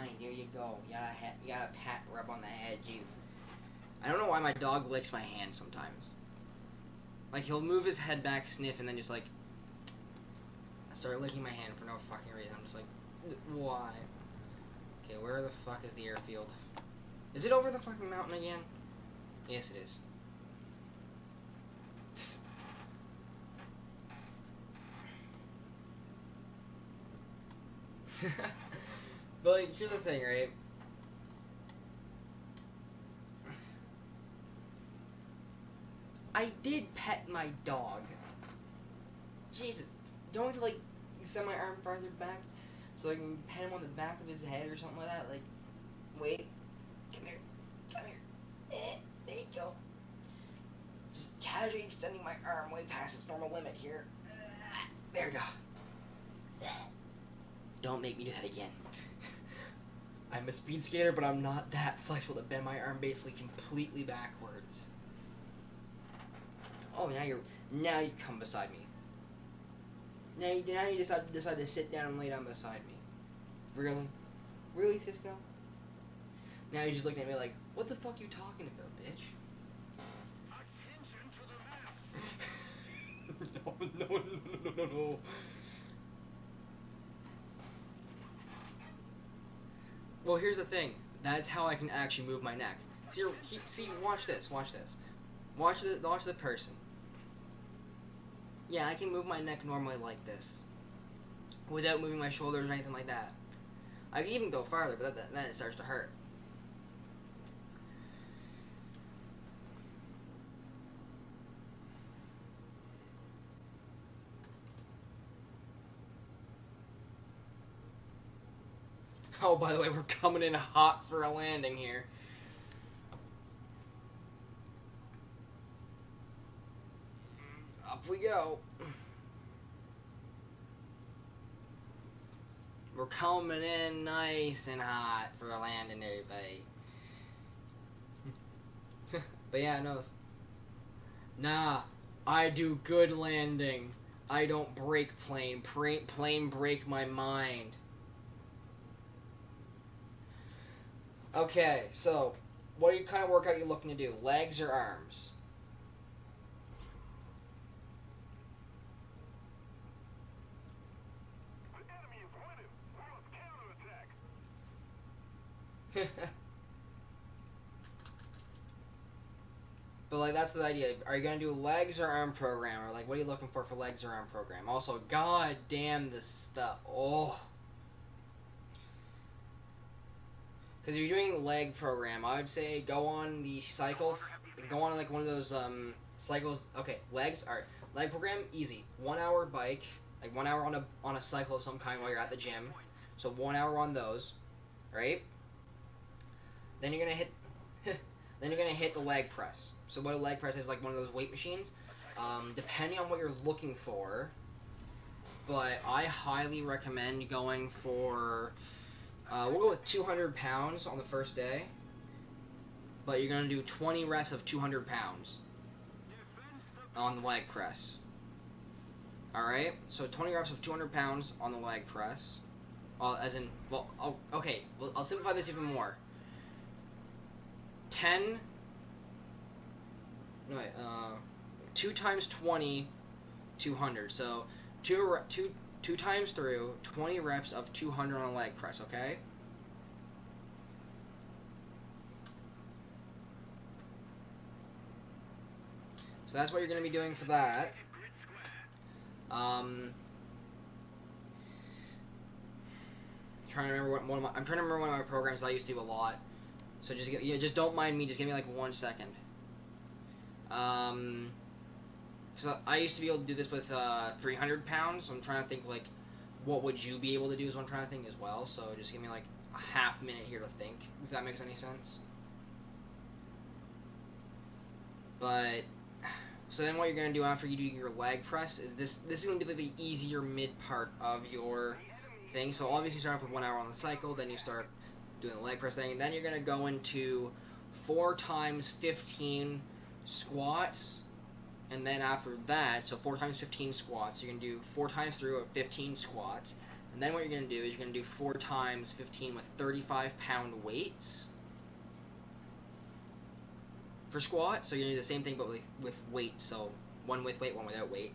fine. There you go. You got a pat rub on the head. Jesus. I don't know why my dog licks my hand sometimes. Like, he'll move his head back, sniff, and then just, like, start licking my hand for no fucking reason. I'm just like, why? Okay, where the fuck is the airfield? Is it over the fucking mountain again? Yes, it is. But, like, here's the thing, right? I did pet my dog. Jesus. Don't want to, like, send my arm farther back so I can pet him on the back of his head or something like that? Like, wait. Come here. Come here. There you go. Just casually extending my arm way past its normal limit here. There we go. Don't make me do that again. I'm a speed skater, but I'm not that flexible to bend my arm basically completely backwards. Oh, now you come beside me. Now you decide to sit down and lay down beside me. Really? Really, Cisco? Now you're just looking at me like, what the fuck you talking about, bitch? Attention to the map. No. Well, here's the thing. That's how I can actually move my neck. See, watch this. Watch the person. Yeah, I can move my neck normally like this, without moving my shoulders or anything like that. I can even go farther, but then it starts to hurt. Oh, by the way, we're coming in hot for a landing here. Up we go. We're coming in nice and hot for a landing, everybody. But yeah, no. Nah, I do good landing. I don't break plane. Plane break my mind. Okay, so what kind of workout are you looking to do? Legs or arms? But like that's the idea. Are you gonna do legs or arm program, or like what are you looking for legs or arm program? Also, god damn this stuff. Oh. Because if you're doing leg program, I would say go on the cycle. Go on like one of those cycles. Okay, legs. All right, leg program easy. 1 hour bike, like 1 hour on a cycle of some kind while you're at the gym. So 1 hour on those, right? Then you're gonna hit. Then you're gonna hit the leg press. So what a leg press is, like one of those weight machines. Depending on what you're looking for, but I highly recommend going for. We'll go with 200 pounds on the first day, but you're gonna do 20 reps of 200 pounds on the leg press. All right, so 20 reps of 200 pounds on the leg press. Okay. Well, I'll simplify this even more. 2 times 20, 200. So two times through 20 reps of 200 on the leg press. Okay. So that's what you're going to be doing for that. I'm trying to remember one of my programs I used to do a lot. So just don't mind me. Just give me like 1 second. So I used to be able to do this with 300 pounds. So I'm trying to think like, what would you be able to do? Is what I'm trying to think as well. So just give me like a half minute here to think, if that makes any sense. But so then what you're gonna do after you do your leg press is this is gonna be like the easier mid part of your thing. So obviously you start off with 1 hour on the cycle, then you start doing the leg press thing, and then you're gonna go into 4 times 15 squats, and then after that, so 4 times 15 squats, you're gonna do 4 times through of 15 squats. And then what you're going to do is you're going to do 4 times 15 with 35-pound weights for squat. So you're going to do the same thing but with weight. So one with weight, one without weight,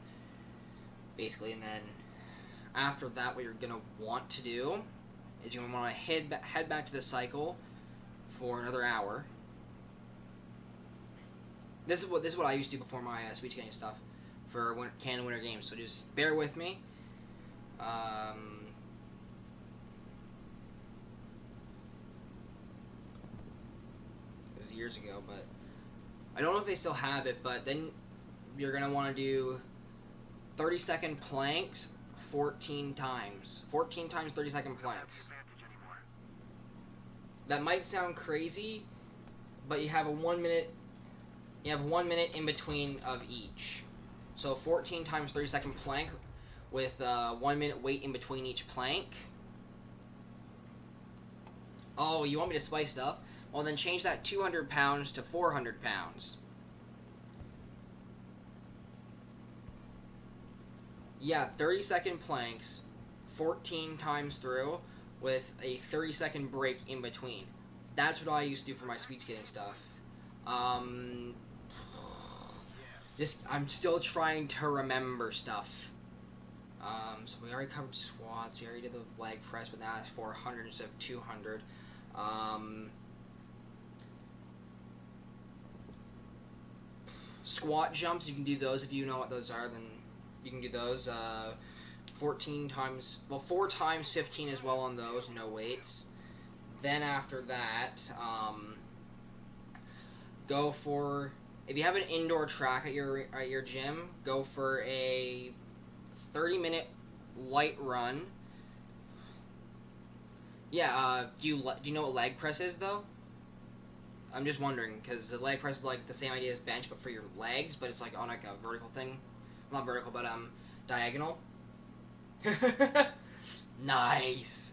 basically. And then after that, what you're going to want to do is you're going to want to head back to the cycle for another hour. This is what I used to do before my speed skating stuff for Canada Winter Games. So just bear with me. It was years ago, but I don't know if they still have it. But then you're gonna want to do 30-second planks 14 times. 14 times 30-second planks. That might sound crazy, but you have a 1 minute. You have 1 minute in between of each. So 14 times 30-second plank with 1 minute wait in between each plank. Oh, you want me to spice it up? Well, then change that 200 pounds to 400 pounds. Yeah, 30-second planks, 14 times through, with a 30-second break in between. That's what I used to do for my speed skating stuff. I'm still trying to remember stuff. So we already covered squats. We already did the leg press, but now it's 400 instead of 200. Squat jumps, you can do those if you know what those are. Then you can do those. 4 times 15 as well on those, no weights. Then after that, go for, if you have an indoor track at your gym, go for a 30-minute light run. Yeah, do you know what leg press is, though? I'm just wondering, because the leg press is like the same idea as bench, but for your legs, but it's like on like a vertical thing. Not vertical, but diagonal. Nice.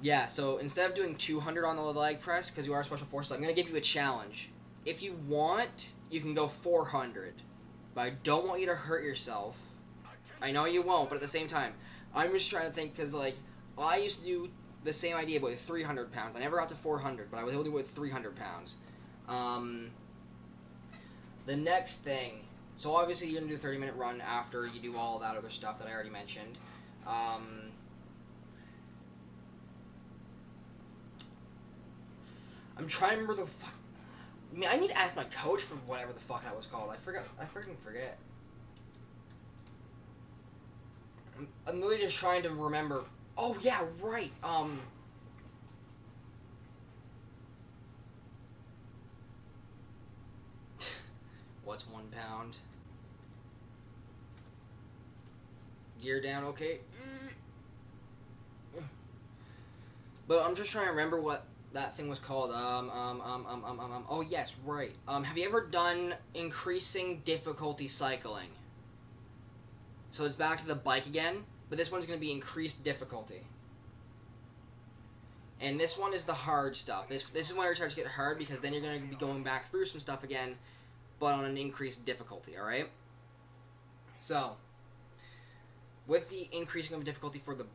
Yeah, so instead of doing 200 on the leg press, because you are special forces, I'm going to give you a challenge. If you want, you can go 400. But I don't want you to hurt yourself. I know you won't, but at the same time, I'm just trying to think, because, like, I used to do the same idea, but with 300 pounds. I never got to 400, but I was able to do it with 300 pounds. The next thing, so obviously you're going to do a 30-minute run after you do all that other stuff that I already mentioned. I'm trying to remember the fuck. I mean, I need to ask my coach for whatever the fuck that was called. I freaking forget. I'm really just trying to remember. Oh yeah, right. What's 1 pound? Gear down, okay. But I'm just trying to remember what that thing was called. Oh yes, right. Have you ever done increasing difficulty cycling? So it's back to the bike again, but this one's going to be increased difficulty. And this one is the hard stuff. This is when it starts to get hard, because then you're going to be going back through some stuff again, but on an increased difficulty, alright? So, with the increasing of difficulty for the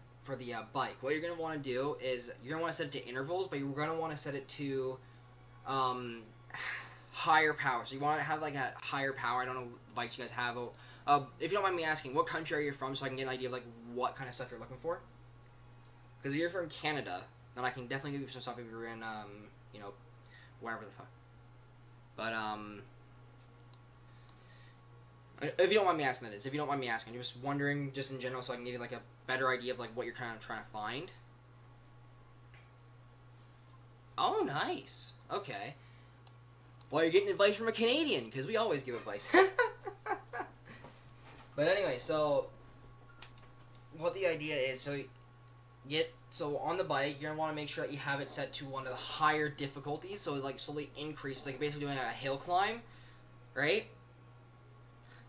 bike, what you're going to want to do is, you're going to want to set it to intervals, but you're going to want to set it to higher power. So you want to have like a higher power. I don't know what bikes you guys have. If you don't mind me asking, what country are you from, so I can get an idea of like what kind of stuff you're looking for? Because if you're from Canada, then I can definitely give you some stuff if you're in, you know, wherever the fuck. But, if you don't mind me asking, that is. If you don't mind me asking, I'm just wondering, just in general, so I can give you like a better idea of like what you're kind of trying to find. Oh, nice. Okay. Well, you're getting advice from a Canadian, because we always give advice. But anyway, so what the idea is, so on the bike, you're gonna want to make sure that you have it set to one of the higher difficulties, so it like slowly increases, like basically doing a hill climb, right?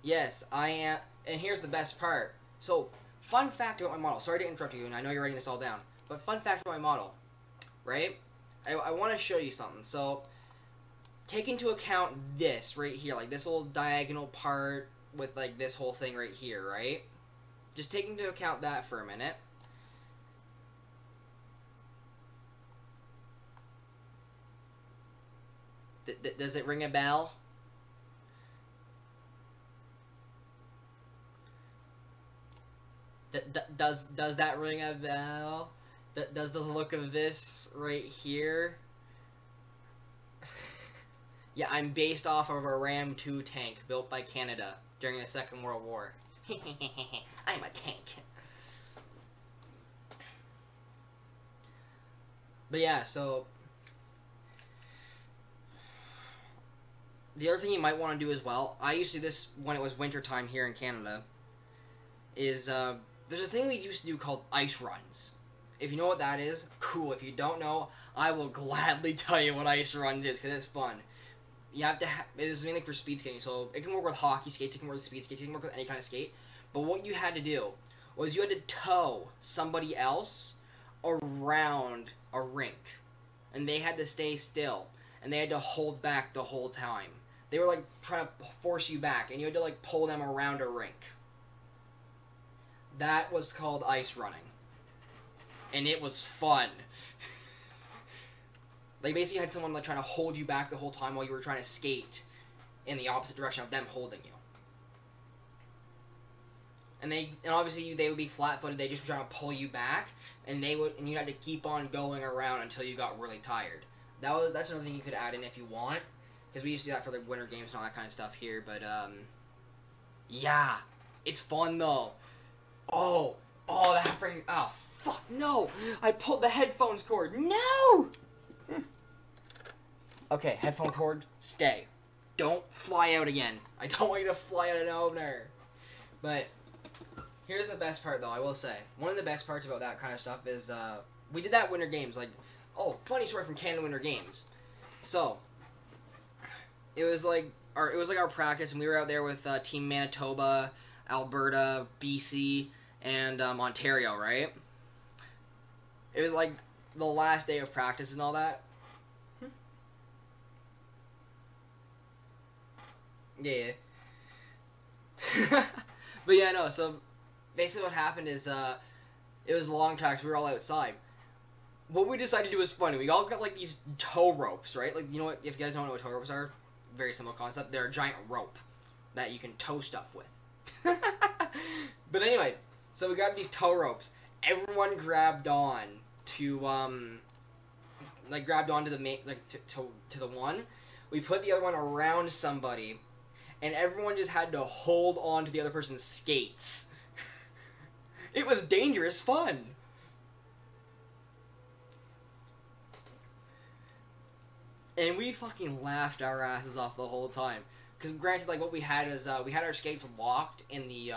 Yes, I am. And here's the best part. So, fun fact about my model. Sorry to interrupt you, and I know you're writing this all down. But fun fact about my model, right? I want to show you something. So, take into account this right here, like this little diagonal part with like this whole thing right here, right? just take into account that for a minute. Does it ring a bell? Does that ring a bell? Does the look of this right here? Yeah, I'm based off of a Ram 2 tank built by Canada during the Second World War. I'm a tank. But yeah, so the other thing you might want to do as well, I used to do this when it was winter time here in Canada, is there's a thing we used to do called ice runs. If you know what that is, cool. If you don't know, I will gladly tell you what ice runs is, because it's fun. You have to it is mainly for speed skating, so it can work with hockey skates, it can work with speed skates, it can work with any kind of skate. But what you had to do was you had to tow somebody else around a rink, and they had to stay still, and they had to hold back the whole time. They were like trying to force you back, and you had to like pull them around a rink. That was called ice running, and it was fun. They basically had someone like trying to hold you back the whole time while you were trying to skate in the opposite direction of them holding you. And obviously they would be flat-footed. They just be trying to pull you back, and you had to keep on going around until you got really tired. That's another thing you could add in if you want, because we used to do that for the winter games and all that kind of stuff here. But yeah, it's fun though. Oh, that brings. Oh fuck no! I pulled the headphones cord. No. Okay, headphone cord, stay. Don't fly out again. I don't want you to fly out of nowhere. But here's the best part, though, I will say. One of the best parts about that kind of stuff is we did that Winter Games. Like, oh, funny story from Canada Winter Games. So, it was like our practice, and we were out there with Team Manitoba, Alberta, BC, and Ontario, right? It was like the last day of practice and all that. Yeah. But yeah, no, so basically what happened is it was long tracks, we were all outside. What we decided to do was funny. We all got like these tow ropes, right? Like, you know what, if you guys don't know what tow ropes are, very simple concept. They're a giant rope that you can tow stuff with. But anyway, so we got these tow ropes. Everyone grabbed on to grabbed onto the main, to the one. We put the other one around somebody, and everyone just had to hold on to the other person's skates. It was dangerous fun. And we fucking laughed our asses off the whole time. Because granted, like, what we had is, we had our skates locked in the,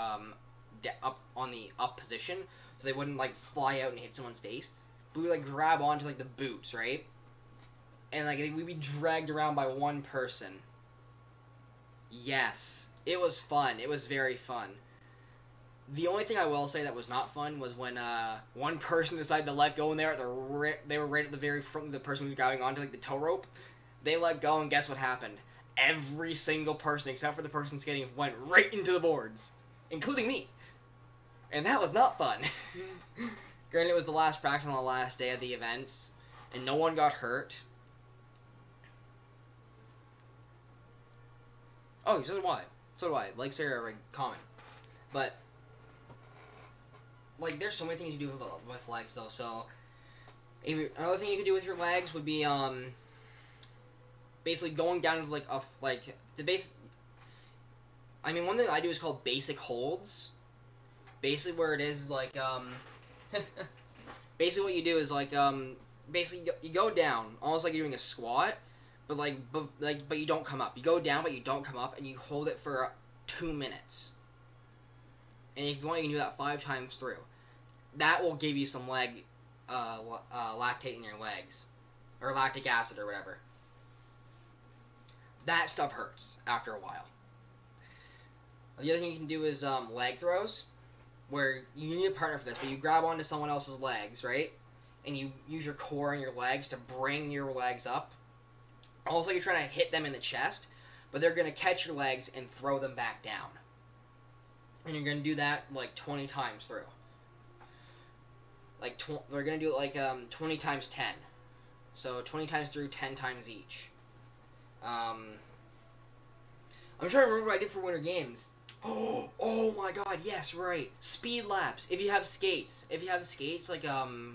up on the up position, so they wouldn't, like, fly out and hit someone's face. But we would, like, grab onto, like, the boots, right? And, like, we'd be dragged around by one person. Yes. It was fun. It was very fun. The only thing I will say that was not fun was when, one person decided to let go, and they were right at the very front of the person who was grabbing onto, like, the tow rope. They let go, and guess what happened? Every single person, except for the person skating, went right into the boards. Including me. And that was not fun. Granted, it was the last practice on the last day of the events, and no one got hurt. Oh, so do I. So do I. Legs are like, common. But, like, there's so many things you do with legs, though. So, another thing you could do with your legs would be, basically going down to, like, the base. I mean, one thing I do is called basic holds. Basically, where it is like, basically what you do is like, basically you go down, almost like you're doing a squat, but you don't come up. You go down, but you don't come up, and you hold it for 2 minutes. And if you want, you can do that 5 times through. That will give you some leg, lactate in your legs, or lactic acid or whatever. That stuff hurts after a while. The other thing you can do is leg throws, where you need a partner for this, but you grab onto someone else's legs, right? And you use your core and your legs to bring your legs up. Almost like you're trying to hit them in the chest, but they're going to catch your legs and throw them back down. and you're gonna do that like 20 times through. Like they're gonna do it like 20 times 10, so 20 times through, 10 times each. I'm trying to remember what I did for Winter Games. Oh my god, yes, right. Speed laps. If you have skates, like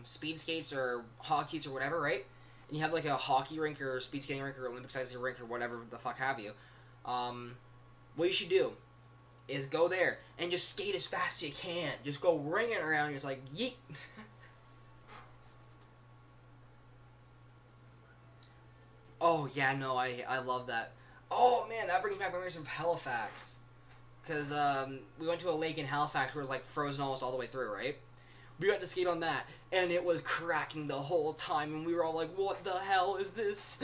speed skates or hockeys or whatever, right? And you have like a hockey rink or speed skating rink or Olympic sized rink or whatever the fuck have you. What you should do is go there and just skate as fast as you can. Just go ringing around. Just like yeet. Oh yeah, no, I love that. Oh man, that brings back memories of Halifax. Because we went to a lake in Halifax where it was like frozen almost all the way through, right? We got to skate on that, and it was cracking the whole time, and we were all like, what the hell is this?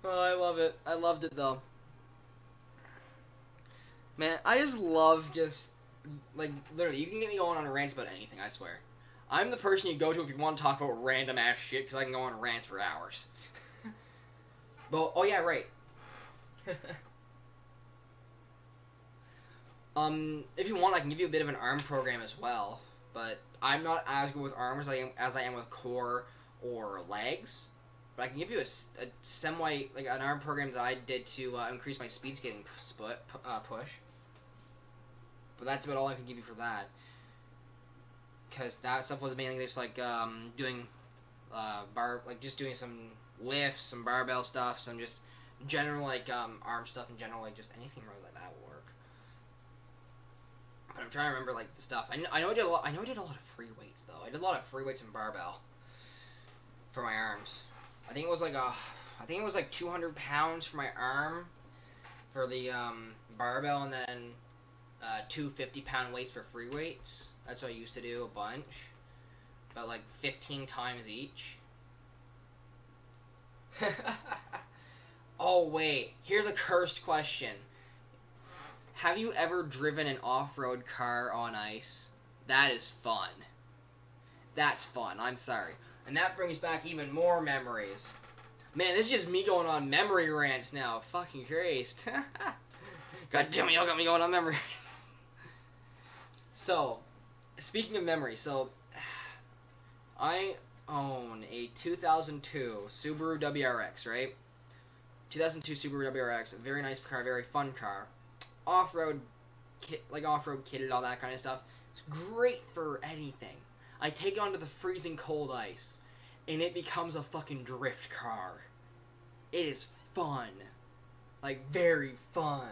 Oh, I love it. I loved it, though. Man, I just love like, literally, you can get me going on rants about anything, I swear. I'm the person you go to if you want to talk about random ass shit, because I can go on rants for hours. But, oh yeah, right. If you want, I can give you a bit of an ARM program as well, but I'm not as good with ARM as I am with core or legs. But I can give you a semi, like an ARM program that I did to increase my speed skating push. But that's about all I can give you for that, because that stuff was mainly just like doing just doing some lifts, some barbell stuff, some just general like arm stuff in general, like just anything really like that will work. But I'm trying to remember like the stuff. I know I did a lot. I know I did a lot of free weights though. I did a lot of free weights and barbell for my arms. I think it was like 200 pounds for my arm for the barbell, and then 250-pound weights for free weights. That's what I used to do a bunch, about like 15 times each. Oh wait, here's a cursed question. Have you ever driven an off-road car on ice? That is fun. That's fun, I'm sorry. And that brings back even more memories. Man, this is just me going on memory rants now. Fucking Christ. God damn it, y'all got me going on memory rants. So, speaking of memory, I own a 2002 Subaru WRX, right? 2002 Subaru WRX, a very nice car, very fun car. Off-road kit, like off-road kitted, all that kind of stuff. It's great for anything. I take it onto the freezing cold ice, and it becomes a fucking drift car. It is fun. Like, very fun.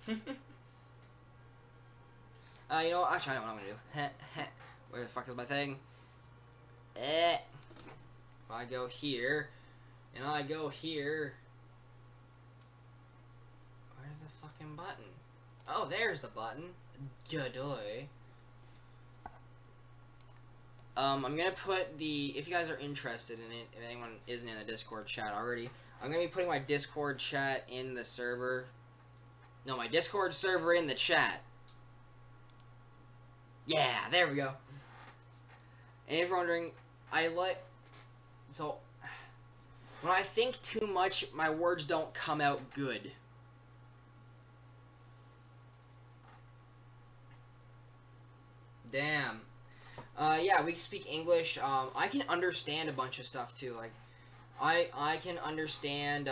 You know, actually, I know what I'm gonna do. Where the fuck is my thing? If I go here, and I go here, where's the fucking button? Oh, there's the button. Jadoy. I'm gonna put if you guys are interested in it, if anyone isn't in the Discord chat already, I'm gonna be putting my Discord chat in the server. No, my Discord server in the chat. Yeah, there we go. And if you're wondering, when I think too much, my words don't come out good. Damn. Yeah, we speak English. I can understand a bunch of stuff too. Like, I can understand.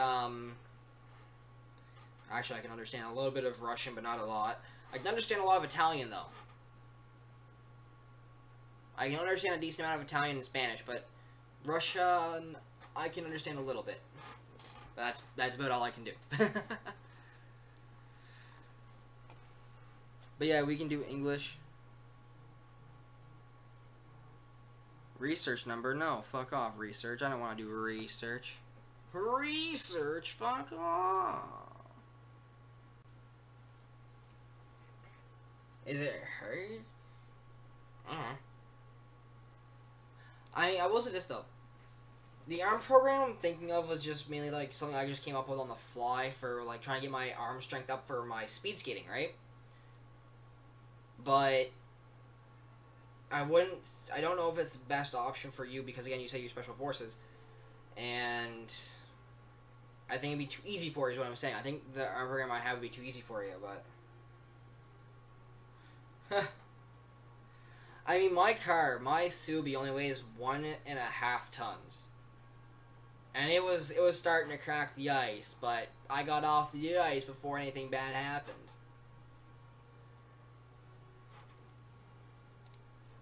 Actually, I can understand a little bit of Russian, but not a lot. I can understand a lot of Italian though. I can understand a decent amount of Italian and Spanish, but Russian, I can understand a little bit. But that's about all I can do. But yeah, we can do English. Research number? No, fuck off, research. I don't want to do research. Research? Fuck off. Is it hard? I will say this though. The arm program I'm thinking of was just mainly like something I just came up with on the fly for like trying to get my arm strength up for my speed skating, right? But I don't know if it's the best option for you because again, you say you're special forces, and I think it'd be too easy for you is what I'm saying. I think the program I have would be too easy for you, but... I mean, my Subi only weighs 1.5 tons. And it was starting to crack the ice, but I got off the ice before anything bad happened.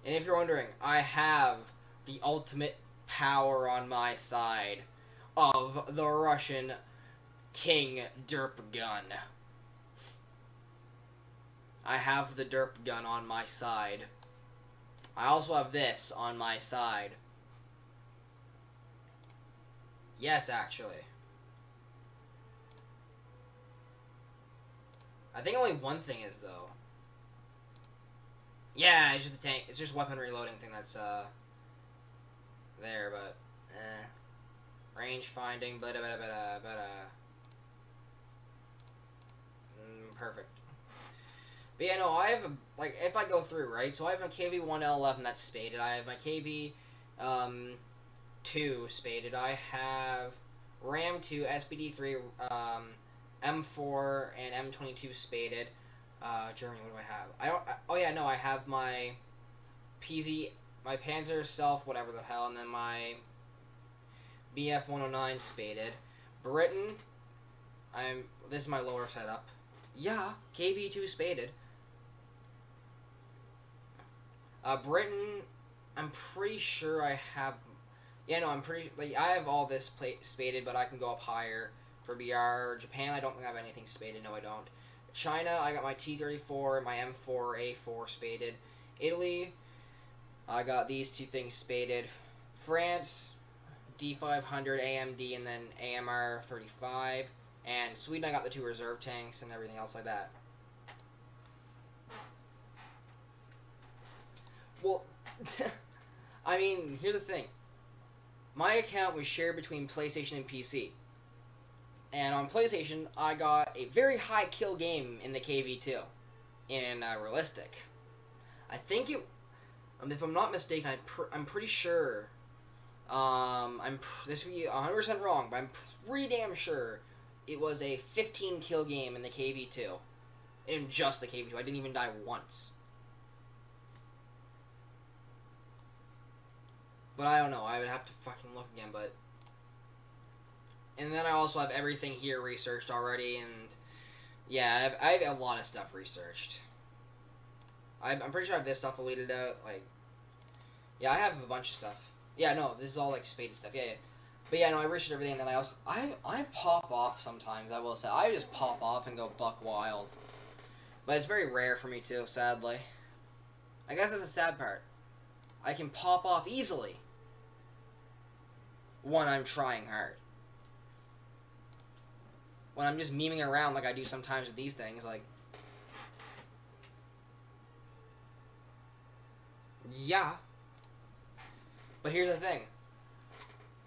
And if you're wondering, I have the ultimate power on my side of the Russian King Derp Gun. I have the Derp Gun on my side. I also have this on my side. Yes, actually. I think only one thing is, though. Yeah, it's just the tank. It's just weapon reloading thing that's, there, but, range finding, perfect. But yeah, no, I have, like, if I go through, right, so I have my KV-1L11 that's spaded, I have my KV, 2 spaded, I have RAM 2, SPD3, M4, and M22 spaded. Germany, what do I have? Oh yeah, no, I have my my Panzer Self, whatever the hell, and then my BF-109 spaded. Britain, this is my lower setup. Yeah, KV-2 spaded. Britain, I'm pretty sure I have... Yeah, no, I'm pretty... Like, I have all this spaded, but I can go up higher for BR. Japan, I don't think I have anything spaded. No, I don't. China, I got my T-34, my M4A4 spaded. Italy, I got these two things spaded. France, D500 AMD, and then AMR 35. And Sweden, I got the 2 reserve tanks and everything else like that. Well, I mean, here's the thing. My account was shared between PlayStation and PC. And on PlayStation, I got a very high kill game in the KV2. In Realistic. I think it... if I'm not mistaken, I'm pretty sure... this would be 100% wrong, but I'm pretty damn sure it was a 15 kill game in the KV2. In just the KV2. I didn't even die once. But I don't know. I would have to fucking look again, but... And then I also have everything here researched already, and... Yeah, I have a lot of stuff researched. I'm pretty sure I have this stuff deleted out, like... Yeah, I have a bunch of stuff. Yeah, no, this is all, like, spaded stuff, yeah. But yeah, no, I researched everything, and then I also... I pop off sometimes, I will say. I just pop off and go buck wild. But it's very rare for me, too, sadly. I guess that's the sad part. I can pop off easily when I'm trying hard. When I'm just memeing around like I do sometimes with these things, like... Yeah. But here's the thing.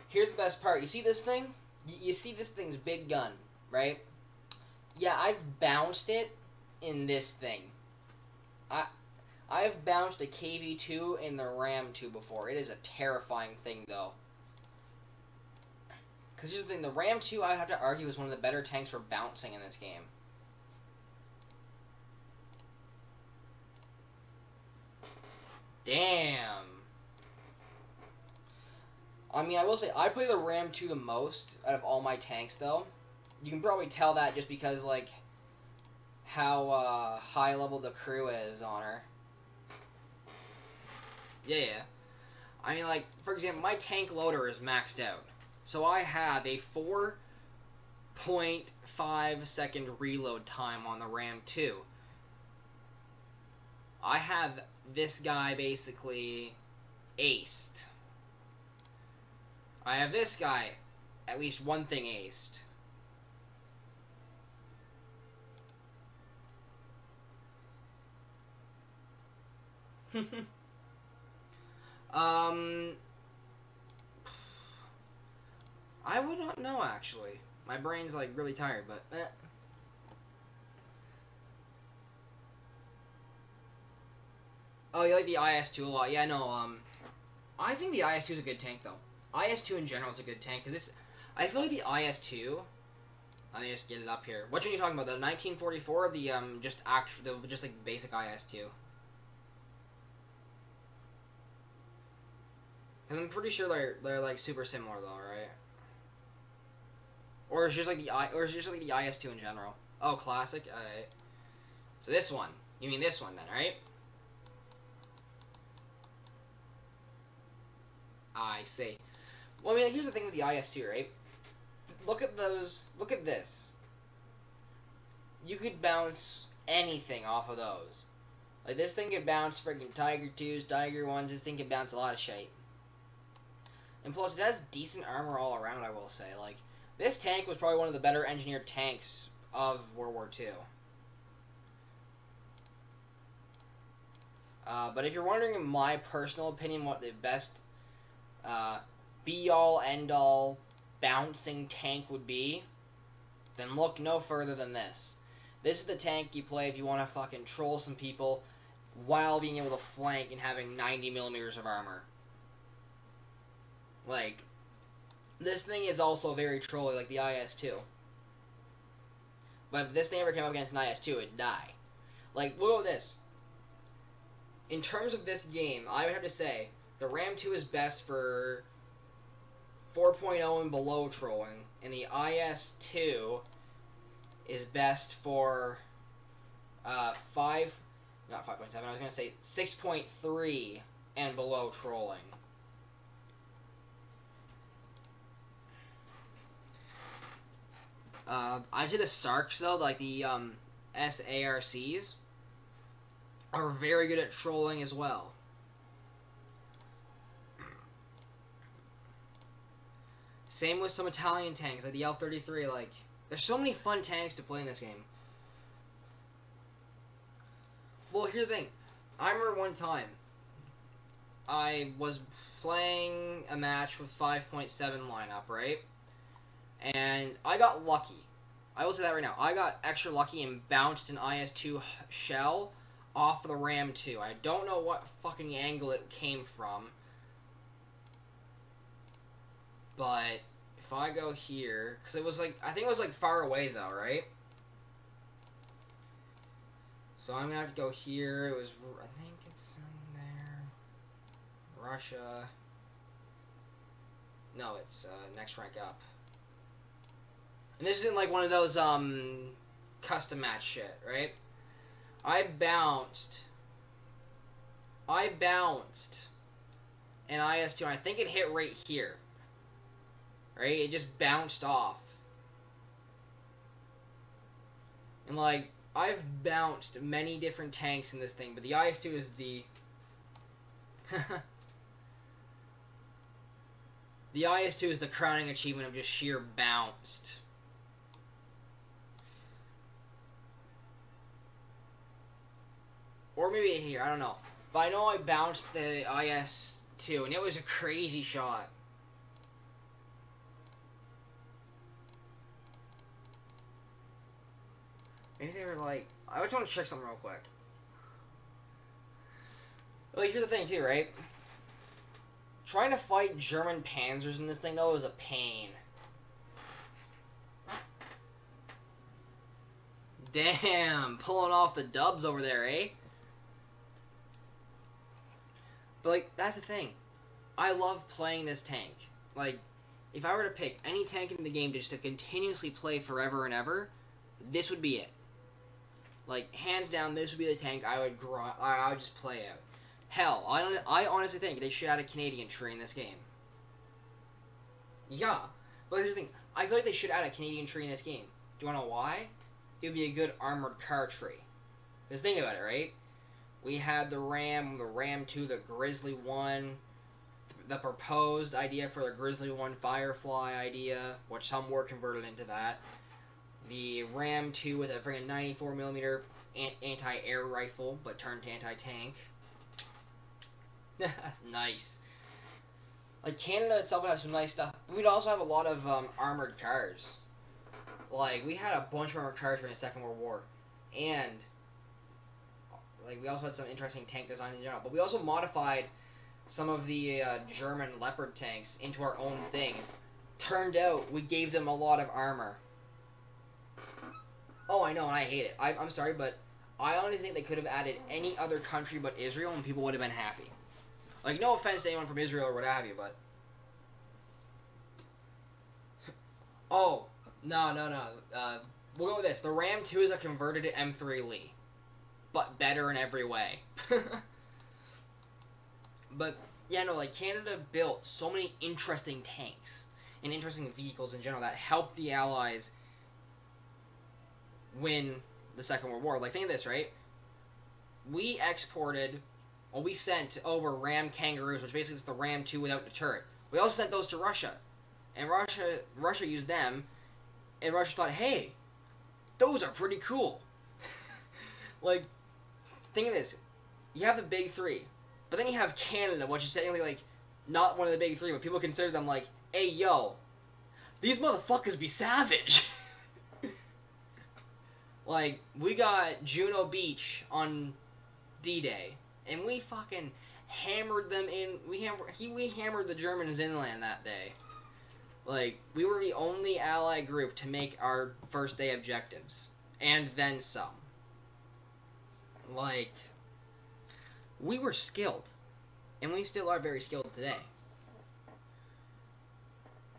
Here's the best part. You see this thing? You see this thing's big gun, right? Yeah, I've bounced it in this thing. I've bounced a KV-2 in the RAM 2 before. It is a terrifying thing, though. Because here's the thing, the RAM 2, I have to argue, is one of the better tanks for bouncing in this game. Damn. I mean, I will say, I play the RAM 2 the most out of all my tanks, though. You can probably tell that just because, like, how high level the crew is on her. Yeah. I mean, like, for example, my tank loader is maxed out. So I have a 4.5 second reload time on the RAM 2. I have this guy basically aced. I have this guy, at least one thing aced. I would not know, actually. My brain's, like, really tired, but... Oh, you like the IS-2 a lot. Yeah, no, I think the IS-2 is a good tank, though. IS-2 in general is a good tank, because it's... I feel like the IS-2 Let me just get it up here. Which one are you talking about? The 1944 or the just like basic IS-2? Because I'm pretty sure they're like super similar though, right? Or it's just like the IS-2 in general. Oh, classic. Alright. So this one. You mean this one then, right? I see. Well, I mean, like, here's the thing with the IS-2, right? Look at those. Look at this. You could bounce anything off of those. Like, this thing could bounce freaking Tiger 2s, Tiger 1s. This thing could bounce a lot of shit. And plus, it has decent armor all around, I will say. Like, this tank was probably one of the better engineered tanks of World War II. But if you're wondering, in my personal opinion, what the best be-all, end-all bouncing tank would be, then look no further than this. This is the tank you play if you want to fucking troll some people while being able to flank and having 90 millimeters of armor. Like, this thing is also very trolly, like the IS-2. But if this thing ever came up against an IS-2, it'd die. Like, look at this. In terms of this game, I would have to say the Ram 2 is best for 4.0 and below trolling, and the IS-2 is best for not 5.7, I was going to say 6.3 and below trolling. I'd say the SARCs, though, like the SARCs, are very good at trolling as well. Same with some Italian tanks, like the L-33, like, there's so many fun tanks to play in this game. Well, here's the thing. I remember one time, I was playing a match with 5.7 lineup, right? And I got lucky. I will say that right now. I got extra lucky and bounced an IS-2 shell off of the Ram 2. I don't know what fucking angle it came from. But if I go here, because it was like, I think it was like far away though, right? So I'm gonna have to go here. It was, I think it's in there. Russia. No, it's next rank up. And this isn't like one of those custom match shit, right? I bounced an IS-2, and I think it hit right here. Right? It just bounced off. And, like, I've bounced many different tanks in this thing, but the IS-2 is the... the IS-2 is the crowning achievement of just sheer bounced. Or maybe here, I don't know. But I know I bounced the IS-2, and it was a crazy shot. Maybe they were like... I just want to check something real quick. Like, here's the thing, too, right? Trying to fight German panzers in this thing, though, is a pain. Damn, pulling off the dubs over there, eh? But, like, that's the thing. I love playing this tank. Like, if I were to pick any tank in the game just to continuously play forever and ever, this would be it. Like, hands down, this would be the tank I would just play out. Hell, I honestly think they should add a Canadian tree in this game. Yeah, but here's the thing. I feel like they should add a Canadian tree in this game. Do you want to know why? It would be a good armored car tree. Because think about it, right? We had the Ram 2, the Grizzly 1, the proposed idea for the Grizzly 1 Firefly idea, which some were converted into that. The Ram 2 with a friggin' 94mm anti-air rifle, but turned to anti-tank. Nice. Like, Canada itself would have some nice stuff. We'd also have a lot of armored cars. Like, we had a bunch of armored cars during the Second World War. And, like, we also had some interesting tank design in general. But we also modified some of the German Leopard tanks into our own things. Turned out, we gave them a lot of armor. Oh, I know, and I hate it. I'm sorry, but I honestly think they could have added any other country but Israel, and people would have been happy. Like, no offense to anyone from Israel or what have you, but... Oh, no. We'll go with this. The Ram 2 is a converted M3 Lee, but better in every way. But, yeah, no, like, Canada built so many interesting tanks and interesting vehicles in general that helped the Allies win the Second World War. Like, think of this, right? We sent over Ram Kangaroos, which basically is the Ram 2 without the turret. We also sent those to Russia. And Russia used them, and Russia thought, hey, those are pretty cool. Like, think of this. You have the big three, but then you have Canada, which is technically, like, not one of the big three, but people consider them, like, hey, yo, these motherfuckers be savage. Like, we got Juno Beach on D-Day, and we fucking hammered them in. We hammered the Germans inland that day. Like, we were the only Allied group to make our first day objectives, and then some. Like, we were skilled, and we still are very skilled today.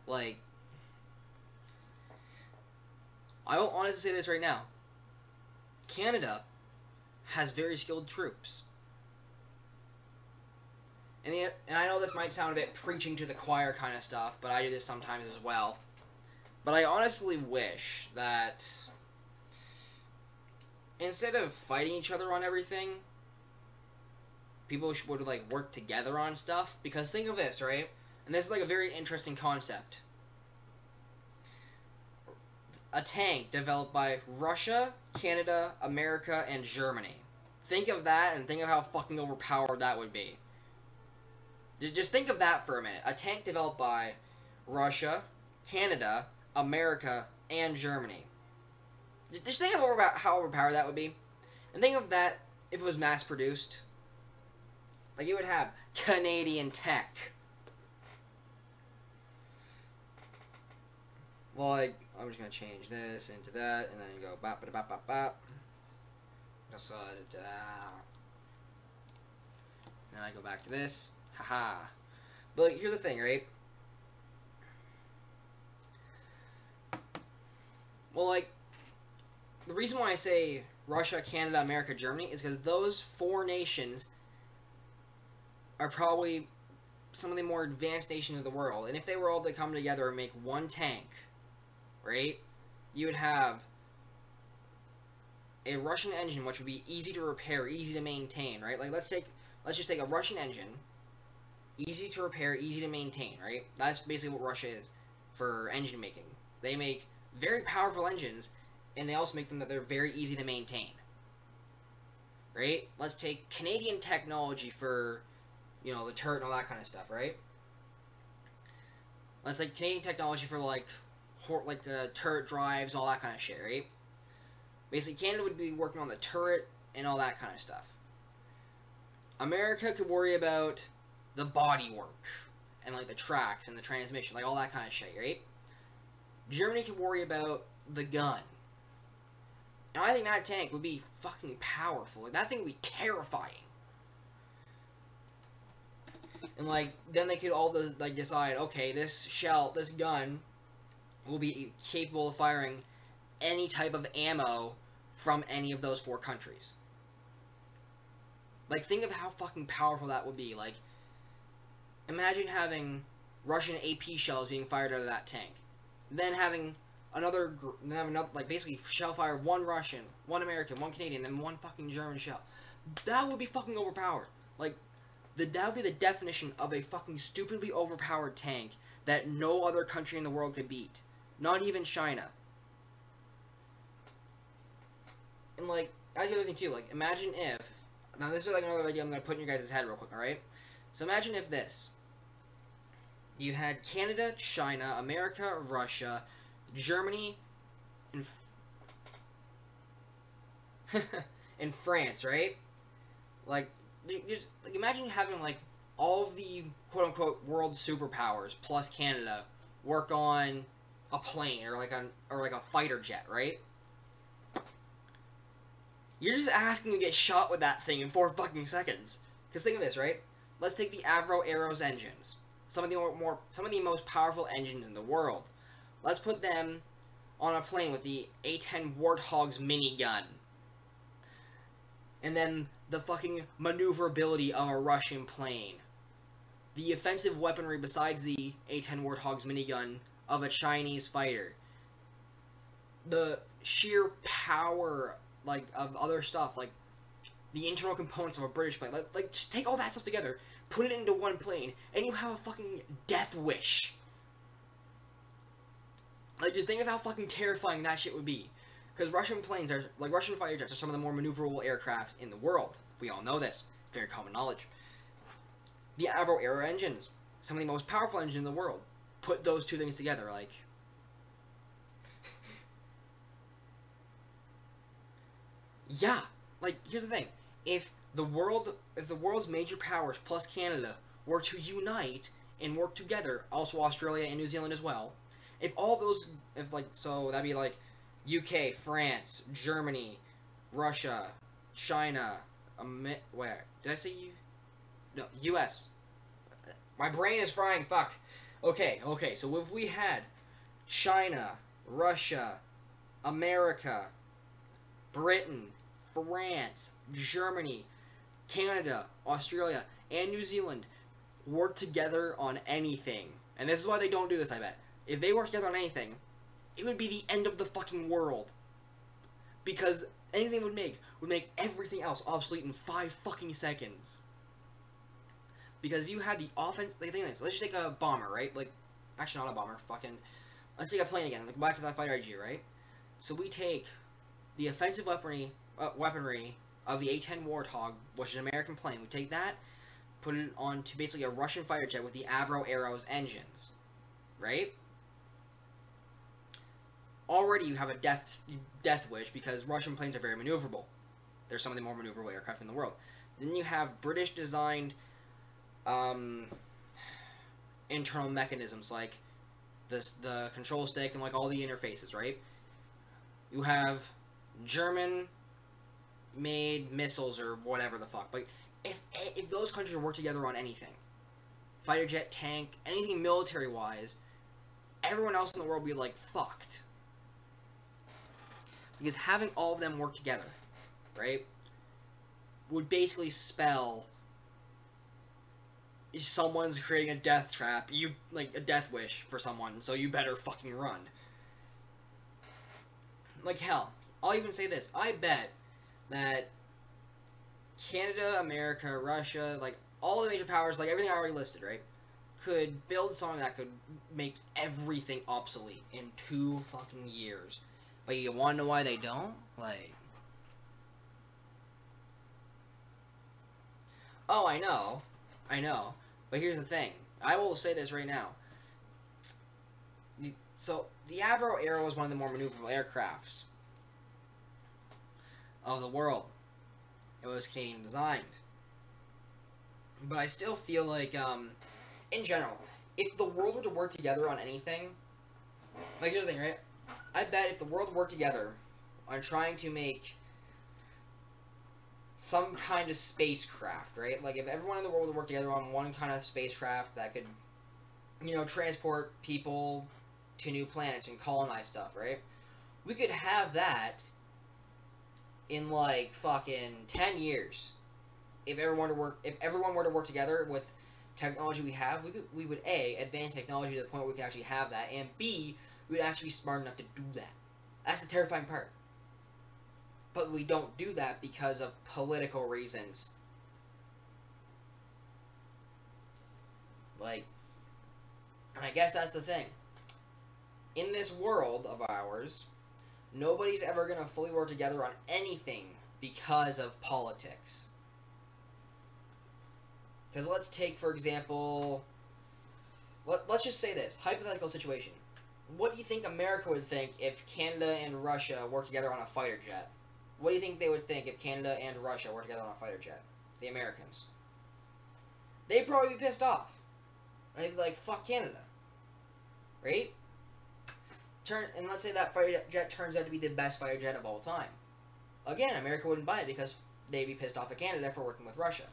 Like, I will honestly say this right now. Canada has very skilled troops. And I know this might sound a bit preaching to the choir kind of stuff, but I do this sometimes as well. But I honestly wish that instead of fighting each other on everything, people would, like, work together on stuff. Because think of this, right? And this is, like, a very interesting concept. A tank developed by Russia, Canada, America, and Germany. Think of that and think of how fucking overpowered that would be. Just think of that for a minute. A tank developed by Russia, Canada, America, and Germany. Just think of how overpowered that would be. And think of that if it was mass-produced. Like, you would have Canadian tech. Well, like, I'm just going to change this into that, and then go bop-ba-da-bop-bop-bop. Then I go back to this. Haha. But, like, here's the thing, right? Well, like, the reason why I say Russia, Canada, America, Germany is because those four nations are probably some of the more advanced nations of the world. And if they were all to come together and make one tank, right, you would have a Russian engine, which would be easy to repair, easy to maintain, right? Like, let's just take a Russian engine, easy to repair, easy to maintain, right? That's basically what Russia is for engine making. They make very powerful engines, and they also make them that they're very easy to maintain, right? Let's take Canadian technology for, you know, the turret and all that kind of stuff, right? Let's take Canadian technology for, like turret drives, all that kind of shit, right? Basically, Canada would be working on the turret and all that kind of stuff. America could worry about the body work and, like, the tracks and the transmission, like, all that kind of shit, right? Germany could worry about the gun. And I think that tank would be fucking powerful. Like, that thing would be terrifying. And, like, then they could all, like, decide, okay, this gun will be capable of firing any type of ammo from any of those four countries. Like, think of how fucking powerful that would be. Like, imagine having Russian AP shells being fired out of that tank. Then having another, like, basically shell fire one Russian, one American, one Canadian, then one fucking German shell. That would be fucking overpowered. Like, that would be the definition of a fucking stupidly overpowered tank that no other country in the world could beat. Not even China. And, like, that's the other thing, too. Like, imagine if... Now, this is, like, another idea I'm going to put in your guys' head real quick, alright? So, imagine if this. You had Canada, China, America, Russia, Germany, and... and France, right? Like, just, like, imagine having, like, all of the quote-unquote world superpowers plus Canada work on a plane or like a fighter jet, right? You're just asking to get shot with that thing in 4 fucking seconds. Because think of this, right? Let's take the Avro Arrows engines. Some of the most powerful engines in the world. Let's put them on a plane with the A-10 Warthog's minigun. And then the fucking maneuverability of a Russian plane. The offensive weaponry besides the A-10 Warthog's minigun of a Chinese fighter. The sheer power, like, of other stuff, like the internal components of a British plane. Like just take all that stuff together, put it into one plane, and you have a fucking death wish. Like, just think of how fucking terrifying that shit would be. Because Russian fighter jets are some of the more maneuverable aircraft in the world. We all know this. Very common knowledge. The Avro Arrow engines, some of the most powerful engines in the world. Put those two things together, like... yeah, like, here's the thing. If the world's major powers plus Canada were to unite and work together, also Australia and New Zealand as well, so that'd be like UK, France, Germany, Russia, China, where did I say you? No, US. My brain is frying. Fuck. Okay. So if we had China, Russia, America, Britain, France, Germany, Canada, Australia, and New Zealand work together on anything, and this is why they don't do this, I bet. If they work together on anything, it would be the end of the fucking world. Because anything would make everything else obsolete in 5 fucking seconds. Because if you had the offense, like, think of this, let's just take a bomber, right? Like, actually not a bomber, let's take a plane again, like, back to that fighter IG, right? So we take the offensive weaponry of the A-10 Warthog, which is an American plane. We take that, put it onto basically a Russian fighter jet with the Avro Arrows engines, right? Already you have a death wish because Russian planes are very maneuverable. They're some of the more maneuverable aircraft in the world. Then you have British designed internal mechanisms like the control stick and like all the interfaces, right? You have German made missiles or whatever the fuck. Like if those countries work together on anything, fighter jet, tank, anything military wise, everyone else in the world would be like fucked. Because having all of them work together, right, would basically spell someone's creating a death trap, like a death wish for someone, so you better fucking run. Like hell, I'll even say this, I bet that Canada, America, Russia, like all the major powers, like everything I already listed, right, could build something that could make everything obsolete in 2 fucking years. But you wanna know why they don't? Like... oh, I know. But here's the thing. I will say this right now. So, the Avro Arrow is one of the more maneuverable aircrafts of the world. It was Canadian designed. But I still feel like, in general, if the world were to work together on anything, like, here's the thing, right? I bet if the world worked together on trying to make some kind of spacecraft, right? Like, if everyone in the world would work together on one kind of spacecraft that could, transport people to new planets and colonize stuff, right? We could have that in, like, fucking 10 years. If everyone were to work together with technology we have, we would A, advance technology to the point where we can actually have that, and B, we would actually be smart enough to do that. That's the terrifying part. But we don't do that because of political reasons. Like, and I guess that's the thing. In this world of ours, nobody's ever going to fully work together on anything because of politics. Because let's take, for example, let's just say this, hypothetical situation. What do you think America would think if Canada and Russia worked together on a fighter jet? What do you think they would think if Canada and Russia worked together on a fighter jet? The Americans. They'd probably be pissed off. They'd be like, fuck Canada. Right? And let's say that fighter jet turns out to be the best fighter jet of all time. Again, America wouldn't buy it because they'd be pissed off at Canada for working with Russia.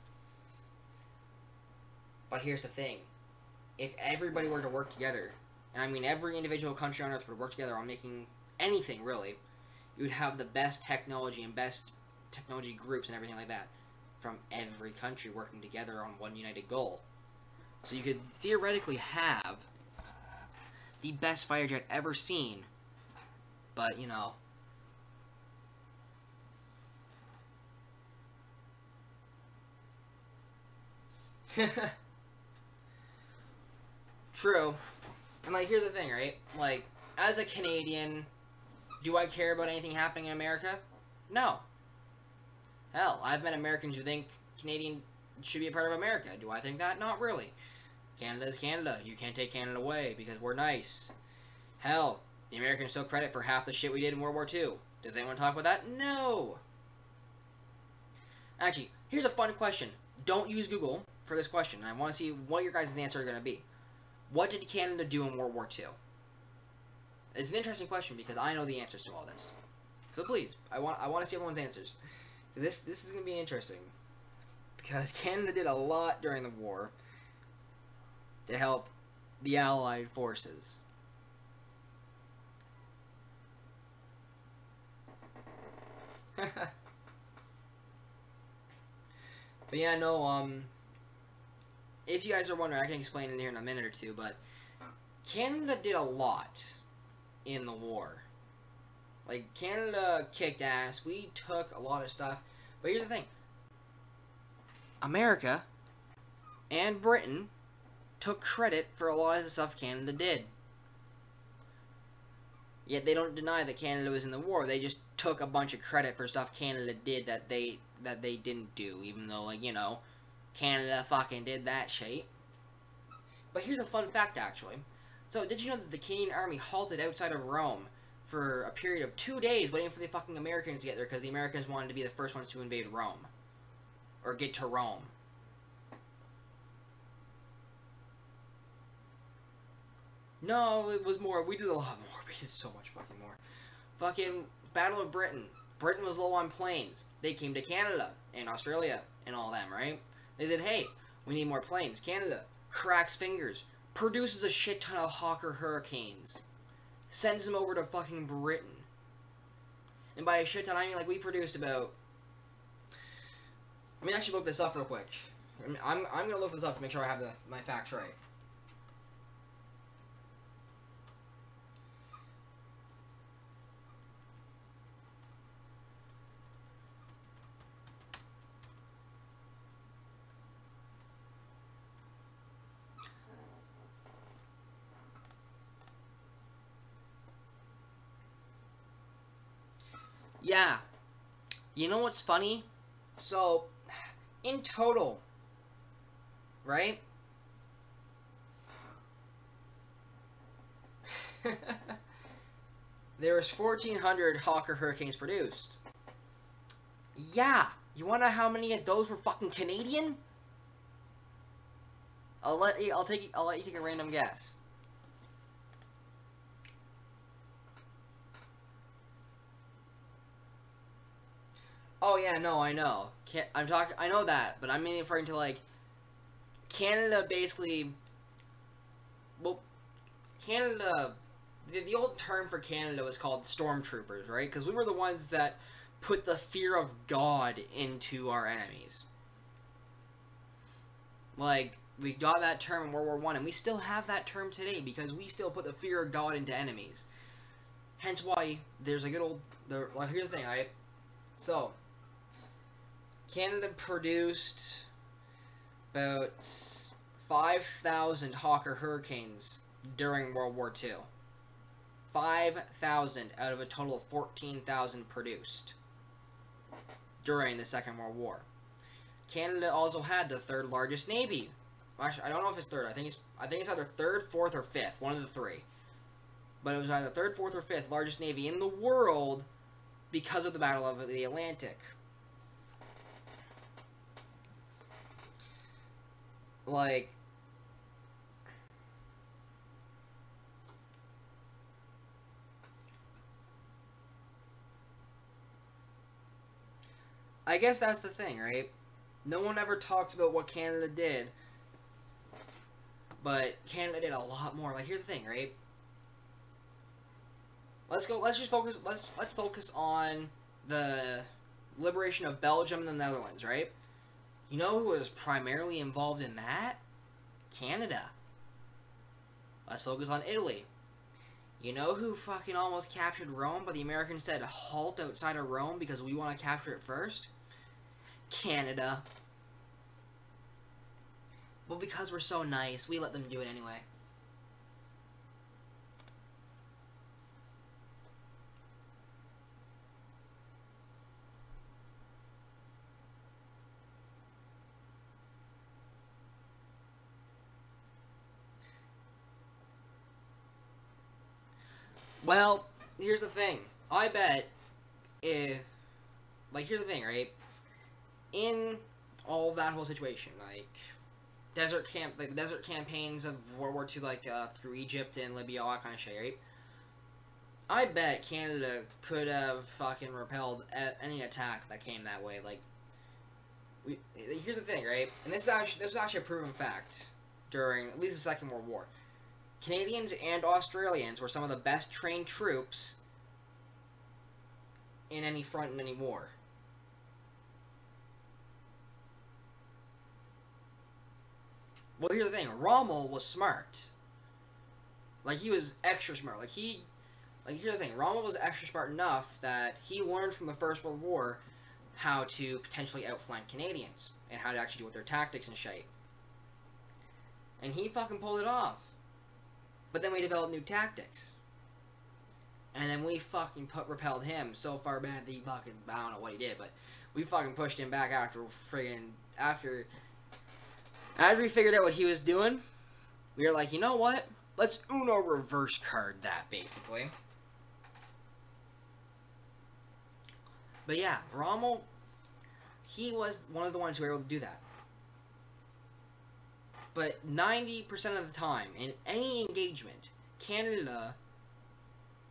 But here's the thing. If everybody were to work together, and I mean every individual country on Earth would work together on making anything, really, you would have the best technology and best technology groups and everything like that from every country working together on one united goal. So you could theoretically have the best fighter jet ever seen, but, you know, true. And, like, here's the thing, right? Like, as a Canadian, do I care about anything happening in America? No. Hell, I've met Americans who think Canadian should be a part of America. Do I think that? Not really. Canada is Canada. You can't take Canada away because we're nice. Hell, the Americans took credit for half the shit we did in World War II. Does anyone talk about that? No. Actually, here's a fun question. Don't use Google for this question. I want to see what your guys' answer are going to be. What did Canada do in World War II? It's an interesting question because I know the answers to all this. So please, I want to see everyone's answers. This is going to be interesting because Canada did a lot during the war to help the Allied forces. But yeah, no, if you guys are wondering, I can explain it here in a minute or two, but Canada did a lot in the war. Like, Canada kicked ass, we took a lot of stuff, but here's the thing. America and Britain took credit for a lot of the stuff Canada did. Yet they don't deny that Canada was in the war. They just took a bunch of credit for stuff Canada did that they didn't do, even though, like, you know, Canada fucking did that shit. But here's a fun fact, actually. So, did you know that the Canadian Army halted outside of Rome for a period of 2 days waiting for the fucking Americans to get there because the Americans wanted to be the first ones to invade Rome? Or get to Rome. No, it was more. We did a lot more. We did so much fucking more. Fucking Battle of Britain. Britain was low on planes. They came to Canada and Australia and all them, right? They said, hey, we need more planes. Canada cracks fingers. Produces a shit ton of Hawker Hurricanes. Sends them over to fucking Britain. And by a shit ton, I mean, like, we produced about... Let me actually look this up real quick. I'm going to look this up to make sure I have my facts right. Yeah. You know what's funny? So, in total, right? There was 1,400 Hawker Hurricanes produced. Yeah. You wanna know how many of those were fucking Canadian? I'll let you take a random guess. Oh yeah, no, I know. I know that, but I'm mainly referring to, like, Canada basically. Well, Canada. The old term for Canada was called stormtroopers, right? Because we were the ones that put the fear of God into our enemies. Like, we got that term in World War I, and we still have that term today because we still put the fear of God into enemies. Hence why there's a good old. Well, here's the thing, right? So, Canada produced about 5,000 Hawker Hurricanes during World War II. 5,000 out of a total of 14,000 produced during the Second World War. Canada also had the third largest navy. Actually, I don't know if it's third. I think it's either third, fourth, or fifth. One of the three. But it was either third, fourth, or fifth largest navy in the world because of the Battle of the Atlantic. Like, I guess that's the thing, right? No one ever talks about what Canada did, but Canada did a lot more. Like, here's the thing, right? Let's just focus. Let's focus on the liberation of Belgium and the Netherlands, right? You know who was primarily involved in that? Canada. Let's focus on Italy. You know who fucking almost captured Rome, but the Americans said halt outside of Rome because we want to capture it first? Canada. But because we're so nice, we let them do it anyway. Well, here's the thing. I bet if, like, here's the thing, right? In all that whole situation, like, the desert campaigns of World War II, like, through Egypt and Libya, all that kind of shit, right? I bet Canada could have fucking repelled any attack that came that way. Like, here's the thing, right? And this was actually a proven fact during at least the Second World War. Canadians and Australians were some of the best trained troops in any front in any war. Well, here's the thing. Rommel was smart. Like, he was extra smart. Like, here's the thing. Rommel was extra smart enough that he learned from the First World War how to potentially outflank Canadians and how to actually deal with their tactics and shit. And he fucking pulled it off. But then we developed new tactics. And then we fucking repelled him so far bad that he fucking, I don't know what he did, but we fucking pushed him back after we figured out what he was doing. We were like, you know what? Let's Uno reverse card that, basically. But yeah, Rommel, he was one of the ones who were able to do that. But 90% of the time, in any engagement, Canada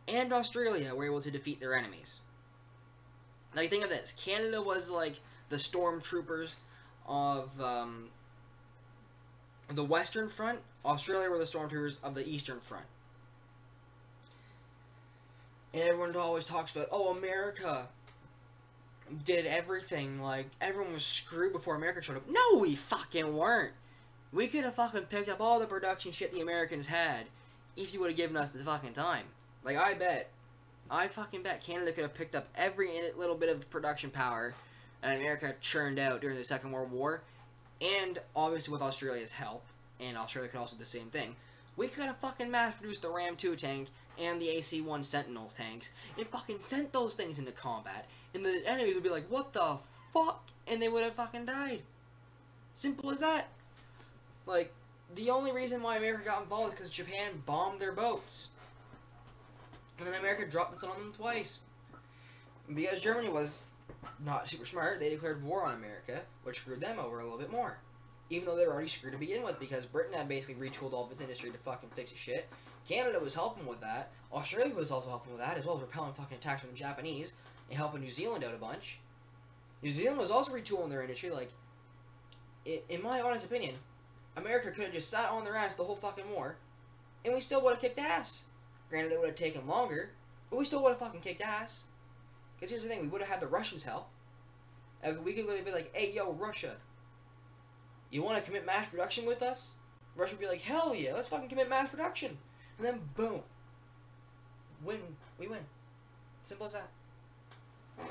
and Australia were able to defeat their enemies. Like, think of this. Canada was like the stormtroopers of the Western Front. Australia were the stormtroopers of the Eastern Front. And everyone always talks about, oh, America did everything. Like, everyone was screwed before America showed up. No, we fucking weren't. We could have fucking picked up all the production shit the Americans had if you would have given us the fucking time. Like, I fucking bet Canada could have picked up every little bit of production power that America churned out during the Second World War, and obviously with Australia's help, and Australia could also do the same thing. We could have fucking mass-produced the Ram 2 tank and the AC-1 Sentinel tanks, and fucking sent those things into combat, and the enemies would be like, what the fuck? And they would have fucking died. Simple as that. Like, the only reason why America got involved is because Japan bombed their boats. And then America dropped this on them twice. And because Germany was not super smart, they declared war on America, which screwed them over a little bit more. Even though they were already screwed to begin with, because Britain had basically retooled all of its industry to fucking fix its shit. Canada was helping with that. Australia was also helping with that, as well as repelling fucking attacks from the Japanese, and helping New Zealand out a bunch. New Zealand was also retooling their industry. Like, in my honest opinion, America could have just sat on their ass the whole fucking war, and we still would have kicked ass. Granted, it would have taken longer, but we still would have fucking kicked ass. Because here's the thing, we would have had the Russians help. And we could literally be like, hey, yo, Russia, you want to commit mass production with us? Russia would be like, hell yeah, let's fucking commit mass production. And then, boom. We win. Simple as that. And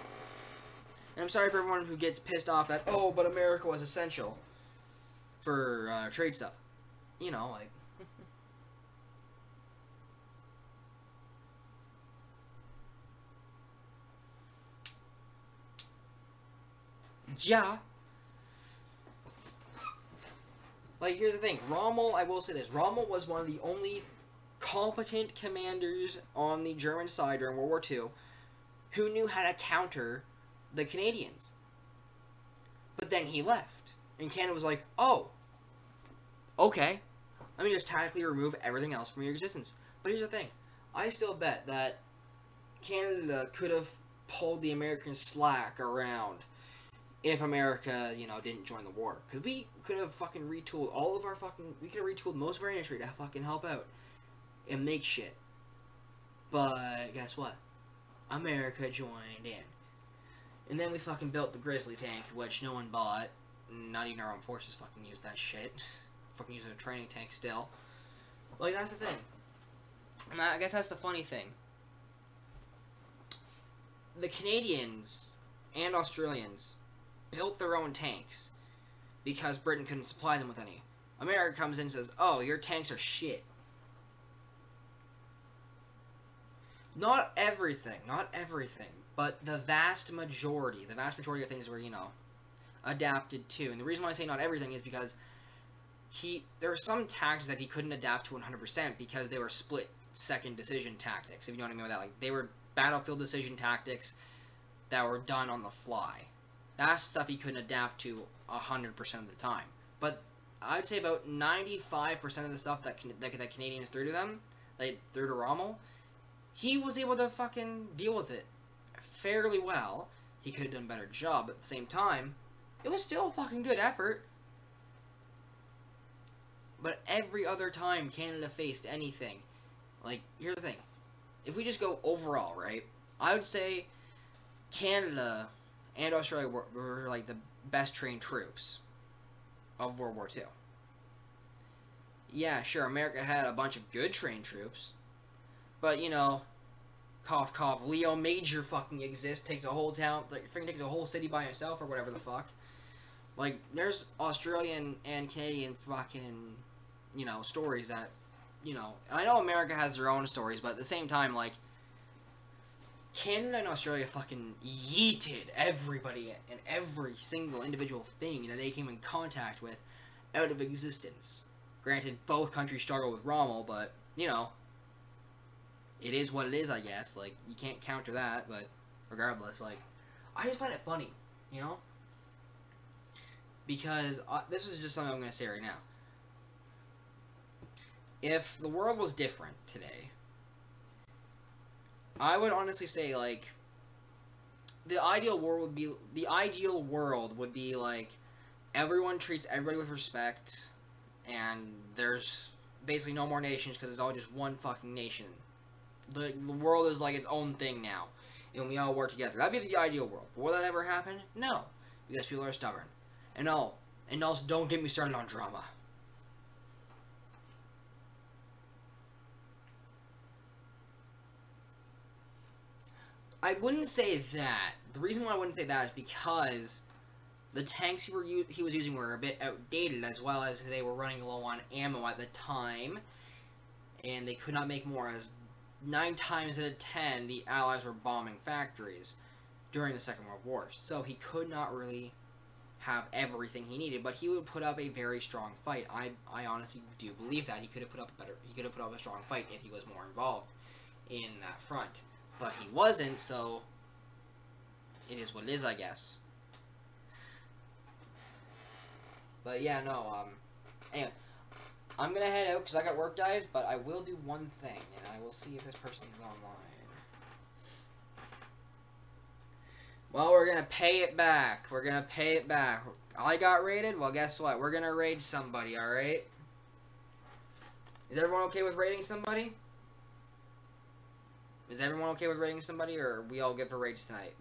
I'm sorry for everyone who gets pissed off that, oh, but America was essential for trade stuff. You know, like... yeah. Like, here's the thing. Rommel, I will say this. Rommel was one of the only competent commanders on the German side during World War II who knew how to counter the Canadians. But then he left. And Canada was like, oh, okay. Let me just tactically remove everything else from your existence. But here's the thing. I still bet that Canada could have pulled the American slack around if America, you know, didn't join the war. Because we could have fucking retooled all of our fucking... We could have retooled most of our industry to fucking help out and make shit. But guess what? America joined in. And then we fucking built the Grizzly tank, which no one bought. Not even our own forces fucking use that shit. Fucking use a training tank still. Like, that's the thing. And I guess that's the funny thing. The Canadians and Australians built their own tanks because Britain couldn't supply them with any. America comes in and says, oh, your tanks are shit. Not everything, but the vast majority of things were, you know, adapted to. And the reason why I say not everything is because there were some tactics that he couldn't adapt to 100% because they were split-second decision tactics, if you know what I mean by that. Like, they were battlefield decision tactics that were done on the fly. That's stuff he couldn't adapt to 100% of the time. But I'd say about 95% of the stuff that Canadians threw to them, like threw to Rommel, he was able to fucking deal with it fairly well. He could have done a better job, but at the same time, it was still a fucking good effort. But every other time Canada faced anything, like, here's the thing. If we just go overall, right, I would say Canada and Australia were like, the best trained troops of World War II. Yeah, sure, America had a bunch of good trained troops, but, you know, cough, cough, Leo Major fucking exists, takes a whole town, like, freaking takes a whole city by himself, or whatever the fuck. Like, there's Australian and Canadian fucking, you know, stories that, you know, I know America has their own stories, but at the same time, like, Canada and Australia fucking yeeted everybody and every single individual thing that they came in contact with out of existence. Granted, both countries struggle with Rommel, but, you know, it is what it is, I guess. Like, you can't counter that, but regardless, like, I just find it funny, you know? Because this is just something I'm going to say right now. If the world was different today, I would honestly say, like, the ideal world would be like everyone treats everybody with respect, and there's basically no more nations because it's all just one fucking nation. The world is like its own thing now, and we all work together. That'd be the ideal world. But will that ever happen? No, because people are stubborn. And also don't get me started on drama. I wouldn't say that. The reason why I wouldn't say that is because the tanks he was using were a bit outdated, as well as they were running low on ammo at the time, and they could not make more, as 9 times out of 10 the Allies were bombing factories during the Second World War, so he could not really have everything he needed, but he would put up a very strong fight. I honestly do believe that he could have put up a strong fight if he was more involved in that front. But he wasn't, so it is what it is, I guess. But yeah, no, anyway, I'm gonna head out because I got work, guys, but I will do one thing, and I will see if this person is online. Well, we're gonna pay it back. I got raided? Well, guess what? We're gonna raid somebody, alright? Is everyone okay with raiding somebody? Is everyone okay with raiding somebody, or are we all good for raids tonight?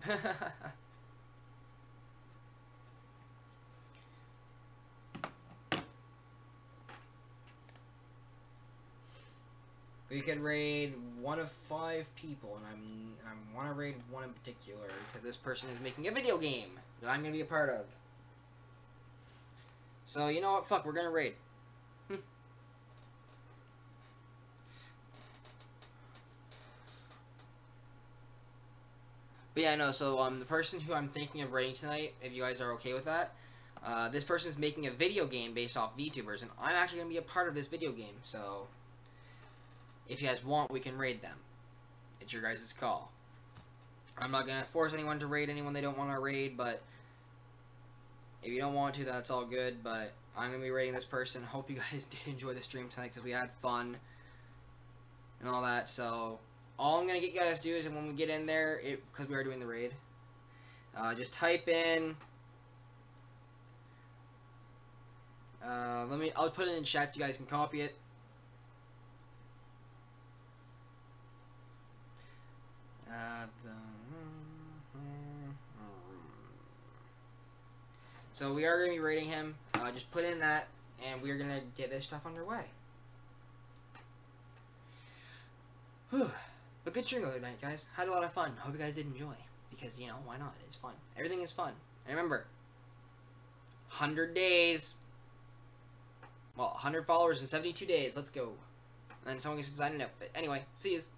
We can raid 1 of 5 people, and I want to raid one in particular, because this person is making a video game that I'm going to be a part of. So, you know what? Fuck, we're going to raid. But yeah, no, so the person who I'm thinking of raiding tonight, if you guys are okay with that, this person is making a video game based off VTubers, and I'm actually going to be a part of this video game, so if you guys want, we can raid them. It's your guys' call. I'm not going to force anyone to raid anyone they don't want to raid, but if you don't want to, that's all good, but I'm going to be raiding this person. Hope you guys did enjoy the stream tonight, because we had fun and all that, so all I'm going to get you guys to do is when we get in there, because we are doing the raid, just type in I'll put it in the chat so you guys can copy it. So we are going to be rating him. Just put in that, and we're going to get this stuff underway. Whew. But good stream the other night, guys. Had a lot of fun. Hope you guys did enjoy. Because, you know, why not? It's fun. Everything is fun. And remember, 100 days. Well, 100 followers in 72 days. Let's go. And then someone gets design up. But anyway, see yous.